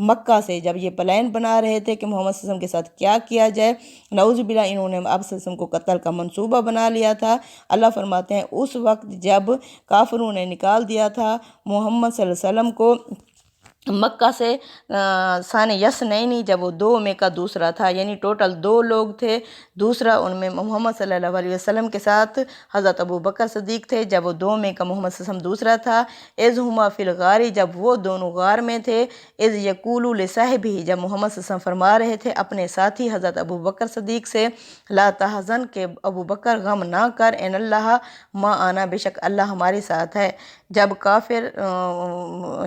مکہ سے، جب یہ پلان بنا رہے تھے کہ محمد صلی اللہ علیہ وسلم کے ساتھ کیا کیا جائے، نعوذ باللہ انہوں نے آپ صلی اللہ علیہ وسلم کو قتل کا منصوبہ بنا لیا تھا۔ اللہ فرماتے ہیں اس وقت جب کافروں نے نکال دیا تھا محمد صلی اللہ علیہ وسلم کو مکہ سے سان یسنینی، جب وہ 2 میں کا دوسرا تھا، یعنی ٹوٹل 2 لوگ تھے، دوسرا ان میں محمد صلی اللہ علیہ وسلم کے ساتھ حضرت ابو بکر صدیق تھے، جب وہ 2 میں کا محمد صلی اللہ علیہ وسلم دوسرا تھا۔ اذ ہما فی الغار، جب وہ دونوں غار میں تھے، اذ یقول لصاحبہ، جب محمد صلی اللہ علیہ وسلم فرما رہے تھے اپنے ساتھی حضرت ابو بکر صدیق سے، لا تحزن، کہ ابو بکر غم نہ کر، ان اللہ معنا، بے شک اللہ ہمارے ساتھ ہے۔ جب کافر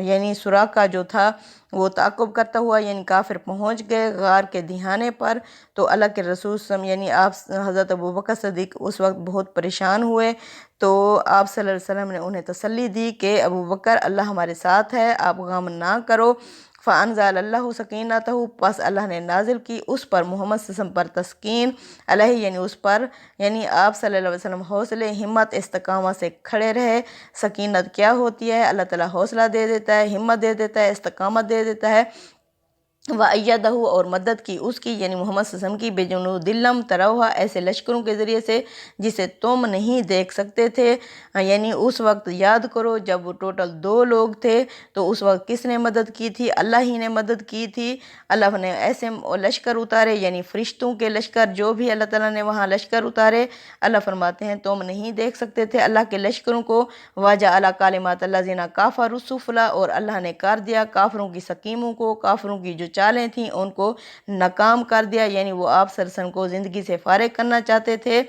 یعنی سراقہ جو تھا وہ تعاقب کرتا ہوا، یعنی کافر پہنچ گئے غار کے دہانے پر، تو اللہ کے رسول صلی اللہ علیہ وسلم یعنی آپ حضرت ابو بکر صدیق اس وقت بہت پریشان ہوئے، تو آپ صلی اللہ علیہ وسلم نے انہیں تسلی دی کہ ابو بکر اللہ ہمارے ساتھ ہے، آپ غم نہ کرو۔ فَأَنزَلَ اللَّهُ سَكِينَتَهُ، پس اللہ نے نازل کی اس پر محمد صلی اللہ علیہ وسلم پر تسکین، علیہ یعنی اس پر، یعنی آپ صلی اللہ علیہ وسلم حوصلے، ہمت، استقامت سے کھڑے رہے۔ سکینت کیا ہوتی ہے؟ اللہ تعالیٰ حوصلہ دے دیتا ہے، ہمت دے دیتا ہے، استقامت دے دیتا ہے۔ وَأَيَّدَهُ، اور مدد کی اس کی، یعنی محمد صلی اللہ علیہ وسلم کی، بِجُنُودٍ لَّمْ تَرَوْهَا، ایسے لشکروں کے ذریعے سے جسے تم نہیں دیکھ سکتے تھے۔ یعنی اس وقت یاد کرو جب وہ ٹوٹل 2 لوگ تھے، تو اس وقت کس نے مدد کی تھی؟ اللہ ہی نے مدد کی تھی۔ اللہ نے ایسے لشکر اتارے، یعنی فرشتوں کے لشکر، جو بھی اللہ تعالیٰ نے وہاں لشکر اتارے، اللہ فرماتے ہیں تم نہیں دیکھ سکتے تھے اللہ کے لشکروں کو۔ وَجَعَلَ كَلِمَاتَ الَّذِينَ كَفَرُوا السُّفْلَىٰ، اور اللہ نے کر دیا کافروں کی سکیموں کو، کافروں کی جو چالیں تھیں ان کو ناکام کر دیا، یعنی وہ آپ صلی اللہ علیہ وسلم کو زندگی سے فارغ کرنا چاہتے تھے۔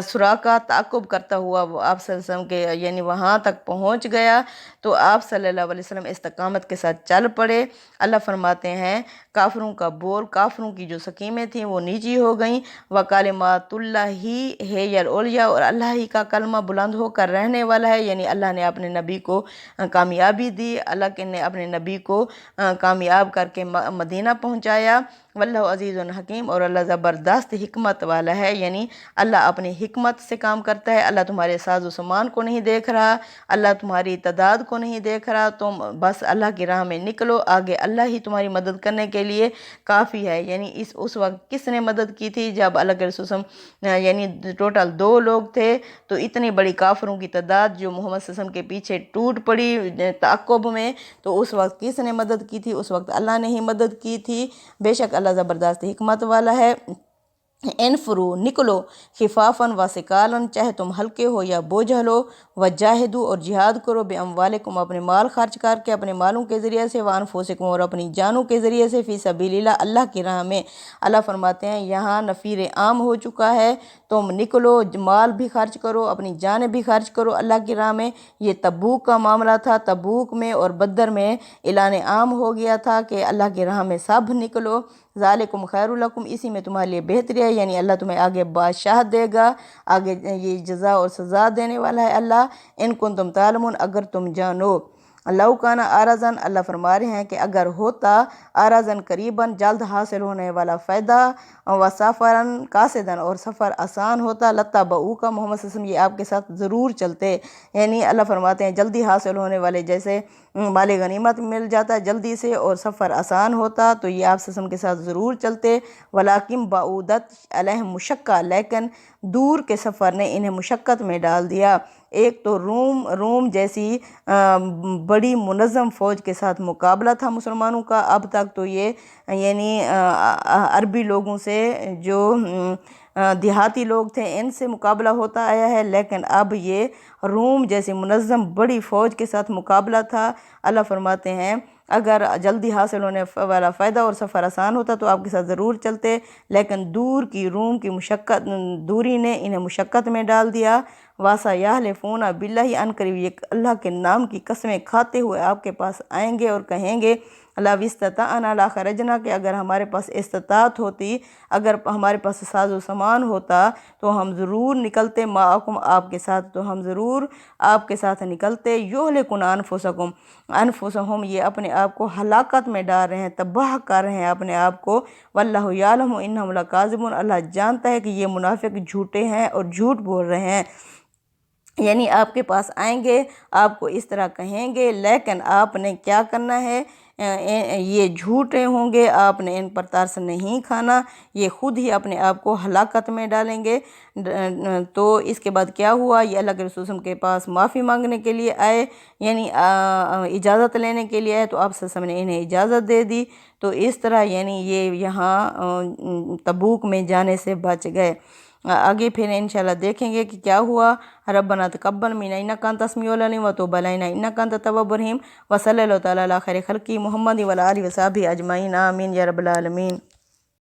سراقہ تعاقب کرتا ہوا وہ آپ صلی اللہ علیہ وسلم کے یعنی وہاں تک پہنچ گیا، تو آپ صلی اللہ علیہ وسلم استقامت کے ساتھ چل پڑے۔ اللہ فرماتے ہیں کافروں کا بول، کافروں کی جو سکیمیں تھیں وہ نیچی ہو گئیں۔ وَكَلِمَاتُ اللَّهِ هِيَ الْعُلْيَا، اور اللہ ہی کا کلمہ بلند ہو کر رہنے والا ہے، یعنی اللہ نے اپنے نبی کو کامیابی دی، اللہ نے اپنے نبی کو کامیاب کر کے مدینہ پہنچایا۔ واللہ عزیز حکیم، اور اللہ زبردست حکمت والا ہے، یعنی اللہ اپنی حکمت سے کام کرتا ہے۔ اللہ تمہارے ساز و سامان کو نہیں دیکھ رہا، اللہ تمہاری تعداد کو نہیں دیکھ رہا، تم بس اللہ کی راہ میں نکلو، آگے اللہ ہی تمہاری مدد کرنے کے لیے کافی ہے۔ یعنی اس وقت کس نے مدد کی تھی؟ جب اللہ کے رسول صلی اللہ علیہ وسلم یعنی ٹوٹل 2 لوگ تھے، تو اتنی بڑی کافروں کی تعداد جو محمد صلی اللہ علیہ وسلم کے پیچھے ٹوٹ پڑی تعاقب میں، تو اس وقت کس نے مدد کی تھی؟ اس وقت اللہ نے ہی مدد کی تھی۔ بے شک اللہ زبردست حکمت والا ہے۔ انفرو، نکلو، خفافاً و ثقالاً، چاہے تم ہلکے ہو یا بوجھل ہو، وجاہدو، اور جہاد کرو، بے اموالکم، اپنے مال خرچ کر کے، اپنے مالوں کے ذریعے سے، وانفسکم، اور اپنی جانوں کے ذریعے سے، فی سبیل اللہ، اللہ کی راہ میں۔ اللہ فرماتے ہیں یہاں نفیر عام ہو چکا ہے، تم نکلو، مال بھی خرچ کرو، اپنی جانیں بھی خرچ کرو اللہ کی راہ میں۔ یہ تبوک کا معاملہ تھا، تبوک میں اور بدر میں اعلان عام ہو گیا تھا کہ اللہ کی راہ میں سب نکلو۔ ذالکم خیر لکم، اسی میں تمہارے لیے بہتری ہے، یعنی اللہ تمہیں آگے بادشاہ دے گا، آگے یہ جزا اور سزا دینے والا ہے اللہ۔ ان کنتم تعلمون، اگر تم جانو۔ لو کانا آرزن، اللہ فرما رہے ہیں کہ اگر ہوتا آرزن قریباً، جلد حاصل ہونے والا فائدہ، و سفراً قاصداً، اور سفر آسان ہوتا، لتبعوک، محمد صلی اللہ علیہ وسلم یہ آپ کے ساتھ ضرور چلتے۔ یعنی اللہ فرماتے ہیں جلدی حاصل ہونے والے، جیسے مال غنیمت مل جاتا جلدی سے اور سفر آسان ہوتا، تو یہ آپ صلی اللہ علیہ وسلم کے ساتھ ضرور چلتے۔ ولیکن بعودت علیہم مشقہ، لیکن دور کے سفر نے انہیں مشقت میں ڈال دیا۔ ایک تو روم جیسی بڑی منظم فوج کے ساتھ مقابلہ تھا مسلمانوں کا، اب تک تو یہ یعنی عربی لوگوں سے جو دیہاتی لوگ تھے ان سے مقابلہ ہوتا آیا ہے، لیکن اب یہ روم جیسی منظم بڑی فوج کے ساتھ مقابلہ تھا۔ اللہ فرماتے ہیں اگر جلدی حاصل ہونے والا فائدہ اور سفر آسان ہوتا تو آپ کے ساتھ ضرور چلتے، لیکن دور کی روم کی دوری نے انہیں مشقت میں ڈال دیا۔ واسا یحلفون باللہ، ان قریب یہ اللہ کے نام کی قسمیں کھاتے ہوئے آپ کے پاس آئیں گے اور کہیں گے لو استطعنا لخرجنا، کہ اگر ہمارے پاس استطاعت ہوتی، اگر ہمارے پاس ساز و سامان ہوتا تو ہم ضرور نکلتے، معکم، آپ کے ساتھ، تو ہم ضرور آپ کے ساتھ نکلتے۔ یہلکون انفسکم، انفسہم، یہ اپنے آپ کو ہلاکت میں ڈال رہے ہیں، تباہ کر رہے ہیں اپنے آپ کو۔ واللہ یعلم انہم لکاذبون، اللہ جانتا ہے کہ یہ منافق جھوٹے ہیں اور جھوٹ بول رہے ہیں۔ یعنی آپ کے پاس آئیں گے، آپ کو اس طرح کہیں گے، لیکن آپ نے کیا کرنا ہے، یہ جھوٹے ہوں گے، آپ نے ان پر ترس نہیں کھانا، یہ خود ہی اپنے آپ کو ہلاکت میں ڈالیں گے۔ تو اس کے بعد کیا ہوا، یہ اللہ کے رسول صلی اللہ علیہ وسلم کے پاس معافی مانگنے کے لیے آئے، یعنی اجازت لینے کے لیے آئے، تو آپ صلی اللہ علیہ وسلم نے انہیں اجازت دے دی۔ تو اس طرح یعنی یہ یہاں تبوک میں جانے سے بچ گئے۔ آگے پھر انشاءاللہ دیکھیں گے کہ کیا ہوا۔ ربنا تقبل منا انک انت السمیع العلیم وتب علینا انک انت التواب الرحیم وصلی اللہ تعالی علی خیر خلقہ محمد وعلی آلہ وصحبہ اجمعین آمین یا رب العالمین۔